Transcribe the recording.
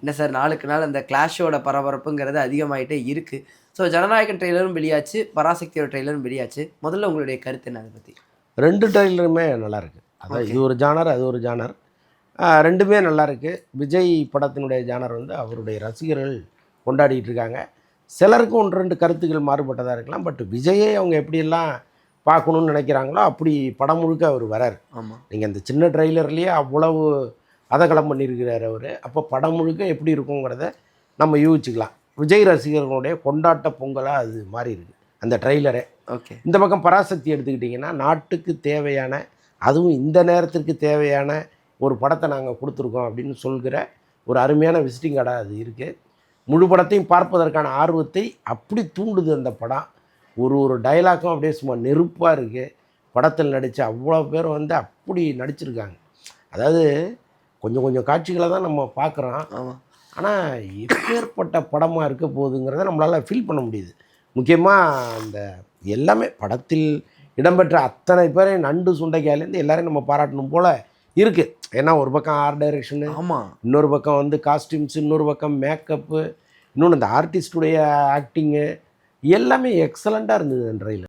என்ன சார் நாளுக்கு நாள் அந்த கிளாஷோட பரபரப்புங்கிறது அதிகமாயிட்டே இருக்கு. ஸோ ஜனநாயகன் ட்ரெய்லரும் வெளியாச்சு, பராசக்தியோட ட்ரெய்லரும் வெளியாச்சு. முதல்ல உங்களுடைய கருத்து என்ன அத பத்தி? 2 ட்ரெய்லருமே நல்லாயிருக்கு. அதான் ஓகே. இது ஒரு ஜானர், அது ஒரு ஜானர். 2மே நல்லாயிருக்கு. விஜய் படத்தினுடைய ஜானர் வந்து அவருடைய ரசிகர்கள் கொண்டாடிட்டு இருக்காங்க. சிலருக்கு 1, 2 கருத்துக்கள் மாறுபட்டதா இருக்கலாம். பட் விஜயை அவங்க எப்படியெல்லாம் பார்க்கணும்னு நினைக்கிறாங்களோ, அப்படி படம் முழுக்க அவர் வராரு. ஆமா. நீங்க அந்த சின்ன ட்ரெய்லர்லயே அவ்வளவு அதகளம் பண்ணியிருக்கிறாரு அவரு. அப்போ படம் முழுக்க எப்படி இருக்குங்கிறத நம்ம யூகிச்சுக்கலாம். விஜய் ரசிகர்களுடைய கொண்டாட்ட பொங்கலா அது மாறியிருக்கு அந்த ட்ரெய்லரே. ஓகே. இந்த பக்கம் பராசக்தி எடுத்துக்கிட்டிங்கன்னா, நாட்டுக்கு தேவையான, அதுவும் இந்த நேரத்திற்கு தேவையான ஒரு படத்தை நாங்கள் கொடுத்துருக்கோம் அப்படின்னு சொல்கிற ஒரு அருமையான விசிட்டிங் கார்டாக அது இருக்குது. முழு படத்தையும் பார்ப்பதற்கான ஆர்வத்தை அப்படி தூண்டுது அந்த படம். ஒரு டயலாக்கும் அப்படியே சும்மா நெருப்பாக இருக்குது. படத்தில் நடித்த அவ்வளோ பேரும் வந்து அப்படி நடிச்சிருக்காங்க. அதாவது கொஞ்சம் கொஞ்சம் காட்சிகளை தான் நம்ம பார்க்குறோம். ஆமா. ஆனால் எப்பேற்பட்ட படமாக இருக்க போகுதுங்கிறத நம்மளால் ஃபீல் பண்ண முடியுது. முக்கியமாக அந்த எல்லாமே படத்தில் இடம்பெற்ற அத்தனை பேரையும் நண்டு சுண்டைக்காயிலேருந்து எல்லாரையும் நம்ம பாராட்டணும் போல் இருக்குது. ஏன்னா ஒரு பக்கம் ஆர்ட் டைரக்ஷனு, ஆமாம், இன்னொரு பக்கம் வந்து காஸ்டியூம்ஸ், இன்னொரு பக்கம் மேக்கப்பு, இன்னொன்று இந்த ஆர்டிஸ்டுடைய ஆக்டிங்கு எல்லாமே எக்ஸலண்ட்டாக இருந்தது அந்த ட்ரெய்லர்.